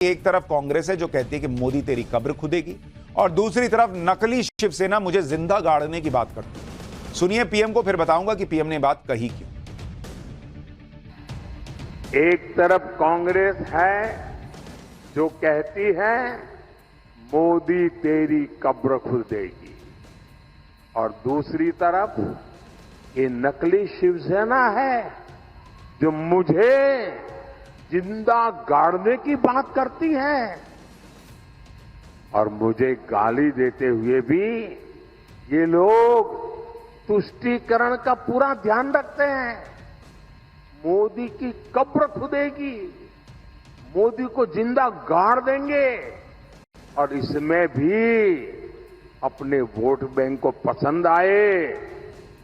एक तरफ कांग्रेस है जो कहती है कि मोदी तेरी कब्र खुदेगी, और दूसरी तरफ नकली शिवसेना मुझे जिंदा गाड़ने की बात करती है। सुनिए पीएम को, फिर बताऊंगा कि पीएम ने बात कही क्यों। एक तरफ कांग्रेस है जो कहती है मोदी तेरी कब्र खुदेगी, और दूसरी तरफ ये नकली शिवसेना है जो मुझे जिंदा गाड़ने की बात करती है, और मुझे गाली देते हुए भी ये लोग तुष्टीकरण का पूरा ध्यान रखते हैं। मोदी की कब्र खुदेगी, मोदी को जिंदा गाड़ देंगे, और इसमें भी अपने वोट बैंक को पसंद आए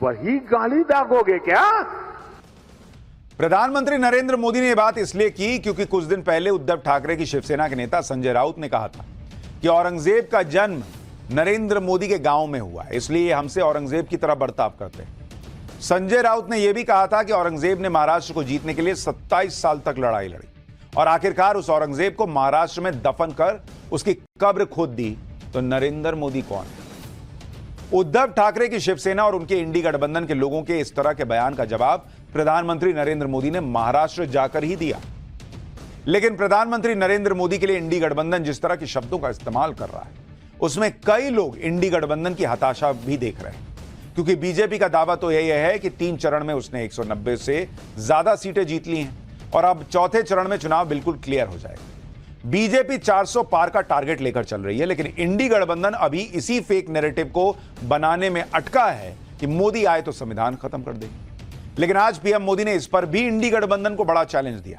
वही गाली दागोगे क्या? प्रधानमंत्री नरेंद्र मोदी ने यह बात इसलिए की क्योंकि कुछ दिन पहले उद्धव ठाकरे की शिवसेना के नेता संजय राउत ने कहा था कि औरंगजेब का जन्म नरेंद्र मोदी के गांव में हुआ है, इसलिए हमसे औरंगजेब की तरह बर्ताव करते हैं। संजय राउत ने यह भी कहा था कि औरंगजेब ने महाराष्ट्र को जीतने के लिए 27 साल तक लड़ाई लड़ी और आखिरकार उस औरंगजेब को महाराष्ट्र में दफन कर उसकी कब्र खोद दी। तो नरेंद्र मोदी कौन है? उद्धव ठाकरे की शिवसेना और उनके इंडी गठबंधन के लोगों के इस तरह के बयान का जवाब प्रधानमंत्री नरेंद्र मोदी ने महाराष्ट्र जाकर ही दिया। लेकिन प्रधानमंत्री नरेंद्र मोदी के लिए इंडी गठबंधन जिस तरह के शब्दों का इस्तेमाल कर रहा है, उसमें कई लोग इंडी गठबंधन की हताशा भी देख रहे हैं, क्योंकि बीजेपी का दावा तो यही है कि 3 चरण में उसने 190 से ज्यादा सीटें जीत ली हैं और अब चौथे चरण में चुनाव बिल्कुल क्लियर हो जाएगा। बीजेपी 400 पार का टारगेट लेकर चल रही है, लेकिन इंडी गठबंधन अभी इसी फेक नैरेटिव को बनाने में अटका है कि मोदी आए तो संविधान खत्म कर देंगे। लेकिन आज पीएम मोदी ने इस पर भी इंडी गठबंधन को बड़ा चैलेंज दिया।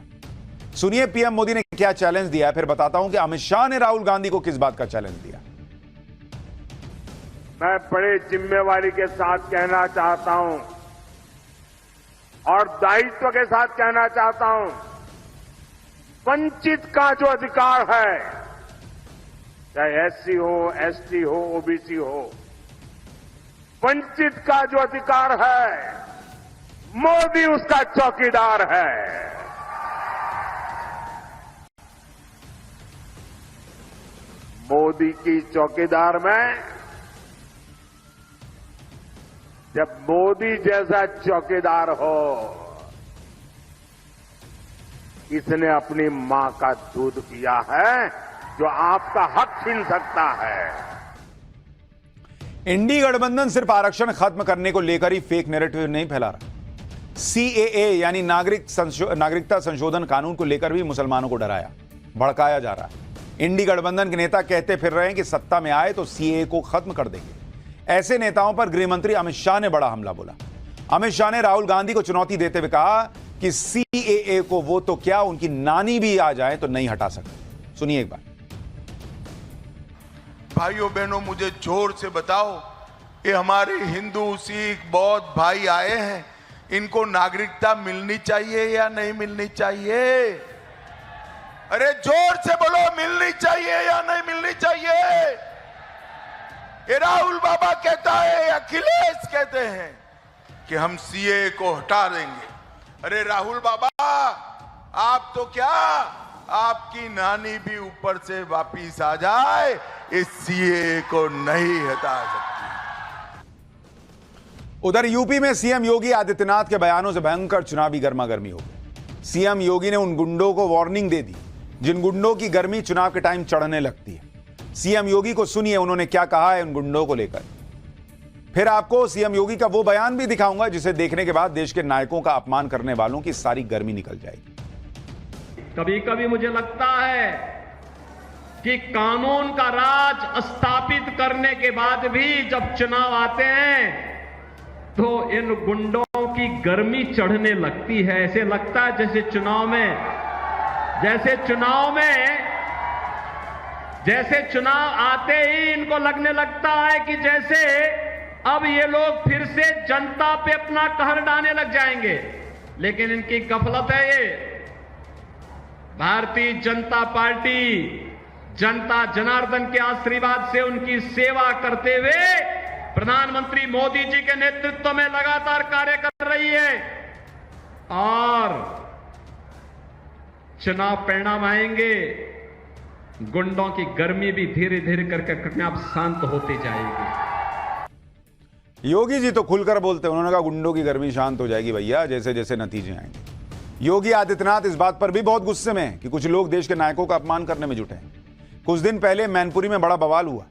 सुनिए पीएम मोदी ने क्या चैलेंज दिया, फिर बताता हूं कि अमित शाह ने राहुल गांधी को किस बात का चैलेंज दिया। मैं बड़े जिम्मेवारी के साथ कहना चाहता हूं और दायित्व के साथ कहना चाहता हूं, वंचित का जो अधिकार है, चाहे एससी हो, एसटी हो, ओबीसी हो, वंचित का जो अधिकार है मोदी उसका चौकीदार है। मोदी की चौकीदार में जब मोदी जैसा चौकीदार हो, इसने अपनी मां का दूध पिया है जो आपका हक छीन सकता है। इंडी गठबंधन सिर्फ आरक्षण खत्म करने को लेकर ही फेक नैरेटिव नहीं फैला रहा, सीएए यानी नागरिकता संशोधन कानून को लेकर भी मुसलमानों को डराया भड़काया जा रहा है। इंडी गठबंधन के नेता कहते फिर रहे हैं कि सत्ता में आए तो सीएए को खत्म कर देंगे। ऐसे नेताओं पर गृह मंत्री अमित शाह ने बड़ा हमला बोला। अमित शाह ने राहुल गांधी को चुनौती देते हुए कहा कि सीएए को वो तो क्या, उनकी नानी भी आ जाए तो नहीं हटा सकते। सुनिए एक बार। भाइयों बहनों, मुझे जोर से बताओ, ये हमारे हिंदू, सिख, बौद्ध भाई आए हैं, इनको नागरिकता मिलनी चाहिए या नहीं मिलनी चाहिए? अरे जोर से बोलो, मिलनी चाहिए या नहीं मिलनी चाहिए? ये राहुल बाबा कहता है, अखिलेश कहते हैं कि हम सीए को हटा देंगे। अरे राहुल बाबा, आप तो क्या, आपकी नानी भी ऊपर से वापिस आ जाए, इस सीए को नहीं हटा सकती। उधर यूपी में सीएम योगी आदित्यनाथ के बयानों से भयंकर चुनावी गर्मागर्मी हो गई। सीएम योगी ने उन गुंडों को वार्निंग दे दी जिन गुंडों की गर्मी चुनाव के टाइम चढ़ने लगती है। सीएम योगी को सुनिए उन्होंने क्या कहा है उन गुंडों को लेकर। फिर आपको सीएम योगी का वो बयान भी दिखाऊंगा जिसे देखने के बाद देश के नायकों का अपमान करने वालों की सारी गर्मी निकल जाएगी। कभी कभी मुझे लगता है कि कानून का राज स्थापित करने के बाद भी जब चुनाव आते हैं तो इन गुंडों की गर्मी चढ़ने लगती है। ऐसे लगता है जैसे चुनाव आते ही इनको लगने लगता है कि जैसे अब ये लोग फिर से जनता पे अपना कहर ढाने लग जाएंगे। लेकिन इनकी गफलत है ये। भारतीय जनता पार्टी जनता जनार्दन के आशीर्वाद से उनकी सेवा करते हुए प्रधानमंत्री मोदी जी के नेतृत्व में लगातार कार्य कर रही है और चुनाव परिणाम आएंगे गुंडों की गर्मी भी धीरे धीरे करके अपने आप शांत होती जाएगी। योगी जी तो खुलकर बोलते हैं, उन्होंने कहा गुंडों की गर्मी शांत हो जाएगी भैया जैसे जैसे नतीजे आएंगे। योगी आदित्यनाथ इस बात पर भी बहुत गुस्से में हैं कि कुछ लोग देश के नायकों का अपमान करने में जुटे हैं। कुछ दिन पहले मैनपुरी में बड़ा बवाल हुआ।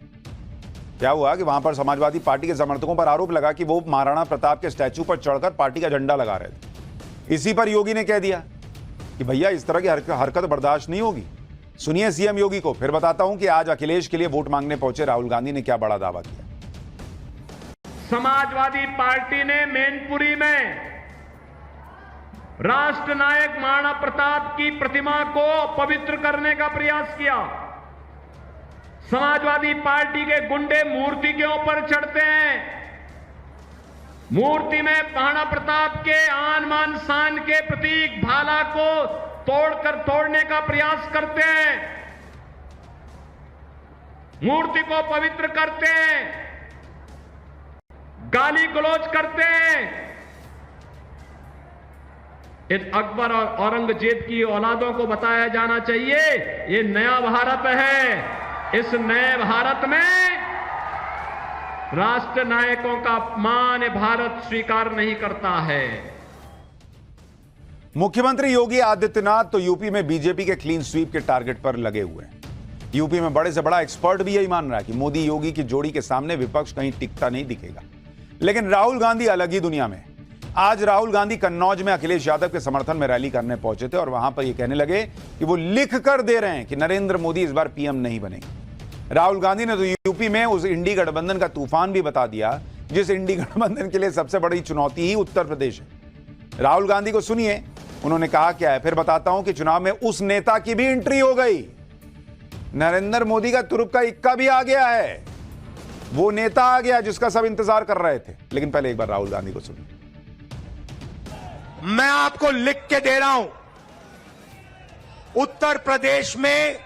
क्या हुआ कि वहां पर समाजवादी पार्टी के समर्थकों पर आरोप लगा कि वो महाराणा प्रताप के स्टैचू पर चढ़कर पार्टी का झंडा लगा रहे थे। इसी पर योगी ने कह दिया कि भैया इस तरह की हरकत बर्दाश्त नहीं होगी। सुनिए सीएम योगी को, फिर बताता हूं कि आज अखिलेश के लिए वोट मांगने पहुंचे राहुल गांधी ने क्या बड़ा दावा किया। समाजवादी पार्टी ने मैनपुरी में राष्ट्र नायक महाराणा प्रताप की प्रतिमा को पवित्र करने का प्रयास किया। समाजवादी पार्टी के गुंडे मूर्ति के ऊपर चढ़ते हैं, मूर्ति में महाराणा प्रताप के आन मान शान के प्रतीक भाला को तोड़ने का प्रयास करते हैं, मूर्ति को पवित्र करते हैं, गाली गलौज करते हैं। इस अकबर और औरंगजेब की औलादों को बताया जाना चाहिए ये नया भारत है। इस नए भारत में राष्ट्र नायकों का अपमान भारत स्वीकार नहीं करता है। मुख्यमंत्री योगी आदित्यनाथ तो यूपी में बीजेपी के क्लीन स्वीप के टारगेट पर लगे हुए हैं। यूपी में बड़े से बड़ा एक्सपर्ट भी यही मान रहा है कि मोदी योगी की जोड़ी के सामने विपक्ष कहीं टिकता नहीं दिखेगा। लेकिन राहुल गांधी अलग ही दुनिया में। आज राहुल गांधी कन्नौज में अखिलेश यादव के समर्थन में रैली करने पहुंचे थे और वहां पर यह कहने लगे कि वो लिख कर दे रहे हैं कि नरेंद्र मोदी इस बार पीएम नहीं बनेंगे। राहुल गांधी ने तो यूपी में उस इंडी गठबंधन का तूफान भी बता दिया जिस इंडी गठबंधन के लिए सबसे बड़ी चुनौती ही उत्तर प्रदेश है। राहुल गांधी को सुनिए, उन्होंने कहा क्या है, फिर बताता हूं कि चुनाव में उस नेता की भी एंट्री हो गई। नरेंद्र मोदी का तुरुप का इक्का भी आ गया है, वो नेता आ गया जिसका सब इंतजार कर रहे थे। लेकिन पहले एक बार राहुल गांधी को सुनिए। मैं आपको लिख के दे रहा हूं, उत्तर प्रदेश में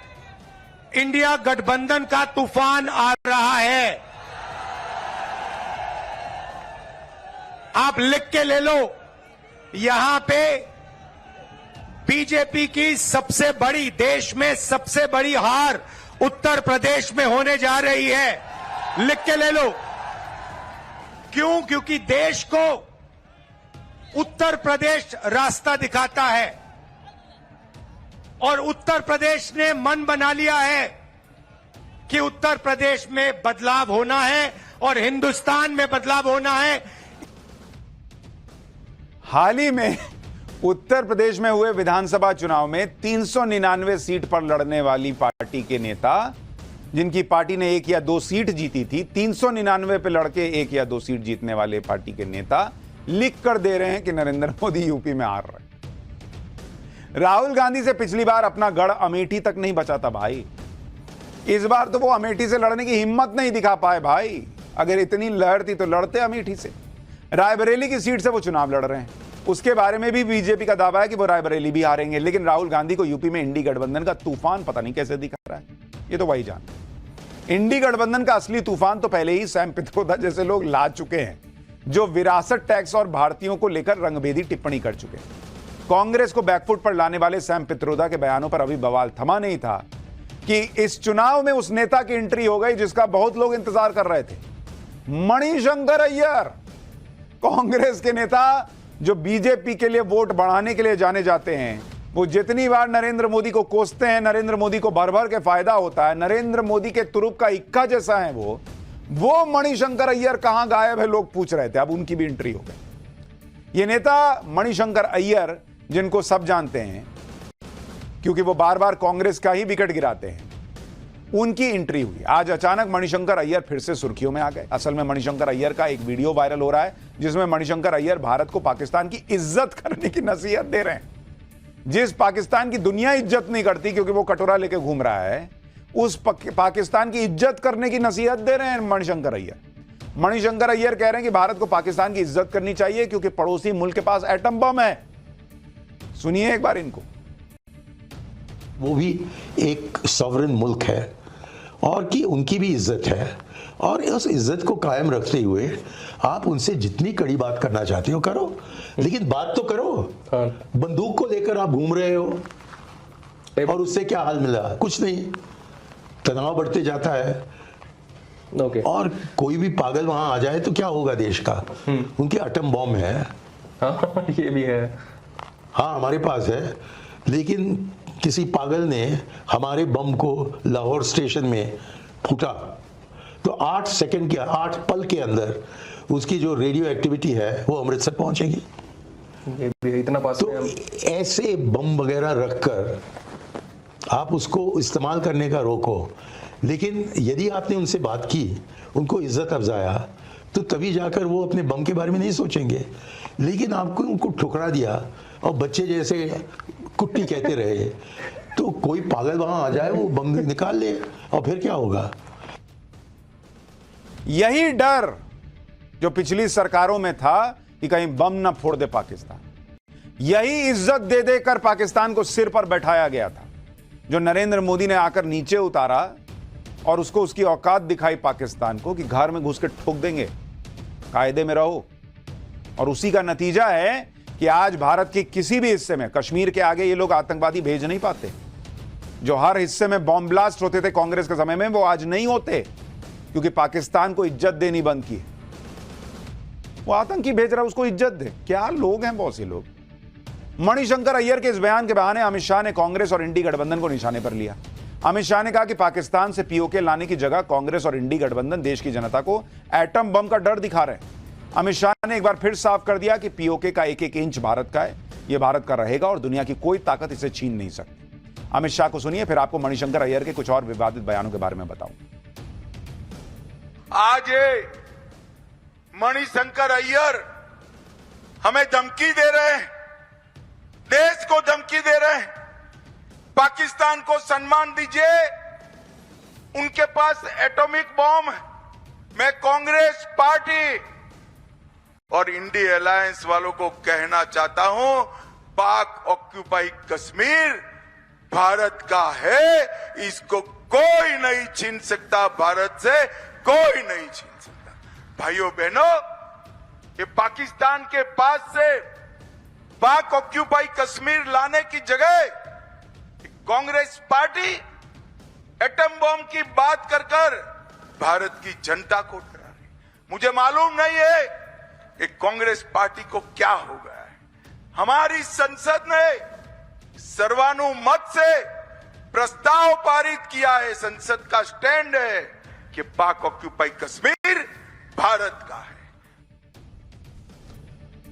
इंडिया गठबंधन का तूफान आ रहा है। आप लिख के ले लो, यहां पे बीजेपी की सबसे बड़ी, देश में सबसे बड़ी हार उत्तर प्रदेश में होने जा रही है। लिख के ले लो। क्यों? क्योंकि देश को उत्तर प्रदेश रास्ता दिखाता है और उत्तर प्रदेश ने मन बना लिया है कि उत्तर प्रदेश में बदलाव होना है और हिंदुस्तान में बदलाव होना है। हाल ही में उत्तर प्रदेश में हुए विधानसभा चुनाव में 399 सीट पर लड़ने वाली पार्टी के नेता, जिनकी पार्टी ने 1 या 2 सीट जीती थी, 399 पे लड़के 1 या 2 सीट जीतने वाले पार्टी के नेता लिख कर दे रहे हैं कि नरेंद्र मोदी यूपी में हार रहे। राहुल गांधी से पिछली बार अपना गढ़ अमेठी तक नहीं बचा था भाई। इस बार तो वो अमेठी से लड़ने की हिम्मत नहीं दिखा पाए भाई। अगर इतनी लहर थी तो लड़ते अमेठी से। रायबरेली की सीट से वो चुनाव लड़ रहे हैं, उसके बारे में भी बीजेपी का दावा है कि वो रायबरेली भी हारेंगे। लेकिन राहुल गांधी को यूपी में इंडी गठबंधन का तूफान पता नहीं कैसे दिखा रहा है, ये तो वही जान। इंडी गठबंधन का असली तूफान तो पहले ही सैम पित्रोदा जैसे लोग ला चुके हैं, जो विरासत टैक्स और भारतीयों को लेकर रंगभेदी टिप्पणी कर चुके हैं। कांग्रेस को बैकफुट पर लाने वाले सैम पित्रोदा के बयानों पर अभी बवाल थमा नहीं था कि इस चुनाव में उस नेता की एंट्री हो गई जिसका बहुत लोग इंतजार कर रहे थे। मणिशंकर अय्यर, कांग्रेस के नेता जो बीजेपी के लिए वोट बढ़ाने के लिए जाने जाते हैं। वो जितनी बार नरेंद्र मोदी को कोसते हैं, नरेंद्र मोदी को भर भर के फायदा होता है, नरेंद्र मोदी के तुरुप का इक्का जैसा है वो मणिशंकर अय्यर कहां गायब है लोग पूछ रहे थे। अब उनकी भी एंट्री हो गई। ये नेता मणिशंकर अय्यर, जिनको सब जानते हैं क्योंकि वो बार बार कांग्रेस का ही विकेट गिराते हैं, उनकी एंट्री हुई। आज अचानक मणिशंकर अय्यर फिर से सुर्खियों में आ गए। असल में मणिशंकर अय्यर का एक वीडियो वायरल हो रहा है जिसमें मणिशंकर अय्यर भारत को पाकिस्तान की इज्जत करने की नसीहत दे रहे हैं। जिस पाकिस्तान की दुनिया इज्जत नहीं करती क्योंकि वो कटोरा लेके घूम रहा है, उस पाकिस्तान की इज्जत करने की नसीहत दे रहे हैं मणिशंकर अय्यर। मणिशंकर अय्यर कह रहे हैं कि भारत को पाकिस्तान की इज्जत करनी चाहिए क्योंकि पड़ोसी मुल्क के पास एटम बम है। सुनिए एक बार इनको। वो भी एक सॉवरेन मुल्क है और कि उनकी भी इज्जत है और उस इज्जत को कायम रखते हुए आप उनसे जितनी कड़ी बात करना चाहते हो करो, लेकिन बात तो करो। बंदूक को लेकर आप घूम रहे हो और उससे क्या हाल मिला? कुछ नहीं। तनाव बढ़ते जाता है। ओके। और कोई भी पागल वहां आ जाए तो क्या होगा देश का? उनके एटम बॉम्ब है। हाँ, ये भी है। हाँ, हमारे पास है, लेकिन किसी पागल ने हमारे बम को लाहौर स्टेशन में फूटा तो 8 सेकंड के 8 पल के अंदर उसकी जो रेडियो एक्टिविटी है वो अमृतसर पहुंचेगी। ये भी है, इतना पास तो में हम। ऐसे बम वगैरह रखकर आप उसको इस्तेमाल करने का रोको, लेकिन यदि आपने उनसे बात की, उनको इज्जत अफजाया, तो तभी जाकर वो अपने बम के बारे में नहीं सोचेंगे। लेकिन आपको उनको ठुकरा दिया और बच्चे जैसे कुट्टी कहते रहे, तो कोई पागल वहां आ जाए, वो बम निकाल ले और फिर क्या होगा? यही डर जो पिछली सरकारों में था कि कहीं बम ना फोड़ दे पाकिस्तान, यही इज्जत दे देकर पाकिस्तान को सिर पर बैठाया गया था, जो नरेंद्र मोदी ने आकर नीचे उतारा और उसको उसकी औकात दिखाई पाकिस्तान को कि घर में घुस के ठोक देंगे, कायदे में रहो। और उसी का नतीजा है कि आज भारत के किसी भी हिस्से में, कश्मीर के आगे ये लोग आतंकवादी भेज नहीं पाते। जो हर हिस्से में बॉम्ब ब्लास्ट होते थे कांग्रेस के समय में, वो आज नहीं होते, क्योंकि पाकिस्तान को इज्जत देनी बंद की है। वो आतंकी भेज रहा है, उसको इज्जत दे। क्या लोग हैं बहुत से लोग। मणिशंकर अय्यर के इस बयान के बहाने अमित शाह ने कांग्रेस और इंडी गठबंधन को निशाने पर लिया। अमित शाह ने कहा कि पाकिस्तान से पीओके लाने की जगह कांग्रेस और इंडी गठबंधन देश की जनता को एटम बम का डर दिखा रहे हैं। अमित शाह ने एक बार फिर साफ कर दिया कि पीओके का एक एक इंच भारत का है, यह भारत का रहेगा और दुनिया की कोई ताकत इसे छीन नहीं सकती। अमित शाह को सुनिए, फिर आपको मणिशंकर अय्यर के कुछ और विवादित बयानों के बारे में बताऊं। आज ये मणिशंकर अय्यर हमें धमकी दे रहे हैं, देश को धमकी दे रहे हैं। पाकिस्तान को सम्मान दीजिए, उनके पास एटॉमिक बॉम्ब है। मैं कांग्रेस पार्टी और इंडी अलायंस वालों को कहना चाहता हूं, पाक ऑक्यूपाई कश्मीर भारत का है, इसको कोई नहीं छीन सकता, भारत से कोई नहीं छीन सकता। भाइयों बहनों, ये पाकिस्तान के पास से पाक ऑक्यूपाई कश्मीर लाने की जगह कांग्रेस पार्टी एटम बॉम्ब की बात कर भारत की जनता को डरा रही। मुझे मालूम नहीं है कि कांग्रेस पार्टी को क्या हो गया है। हमारी संसद ने सर्वानुमत से प्रस्ताव पारित किया है, संसद का स्टैंड है कि पाक ऑक्यूपाई कश्मीर भारत का है।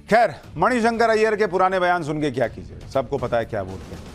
खैर, मणिशंकर अय्यर के पुराने बयान सुन के क्या कीजिए, सबको पता है क्या बोलते हैं।